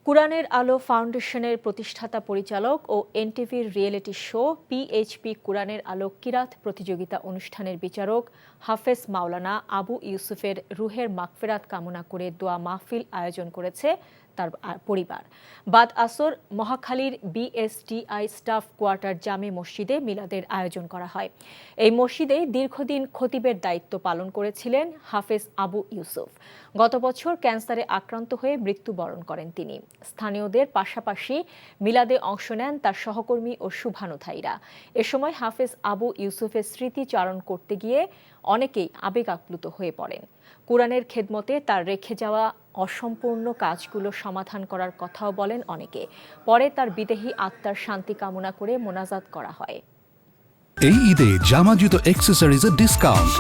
কুরআনের আলো ফাউন্ডেশনের প্রতিষ্ঠাতা পরিচালক ও এনটিভির রিয়েলিটি শো পিএইচপি কুরআনের আলো কিরাত প্রতিযোগিতা অনুষ্ঠানের বিচারক হাফেজ মাওলানা আবু ইউসুফের রুহের মাগফিরাত কামনা করে দোয়া মাহফিল আয়োজন করেছে তার পরিবার। বাদ আসর মহাখালীর বিএসটিআই স্টাফ কোয়ার্টার জামে মসজিদে মিলাদের আয়োজন করা হয়। এই মসজিদে দীর্ঘদিন খতিবের দায়িত্ব পালন করেছিলেন হাফেজ আবু ইউসুফ। গত বছর ক্যান্সারে আক্রান্ত হয়ে মৃত্যুবরণ করেন তিনি। স্থানীয়দের পাশাপাশি মিলাদে অংশ নেন তার সহকর্মী ও শুভানুধ্যায়ীরা। এ সময় হাফেজ আবু ইউসুফের স্মৃতিচারণ করতে গিয়ে অনেকেই আবেগ আপ্লুত হয়ে পড়েন। কুরআনের খেদমতে তার রেখে যাওয়া অসম্পূর্ণ কাজগুলো সমাধান করার কথাও বলেন অনেকে। পরে তার বিদেহী আত্মার শান্তি কামনা করে মোনাজাত করা হয়। এই ঈদে জামা জুতো অ্যাক্সেসরিজের ডিসকাউন্ট।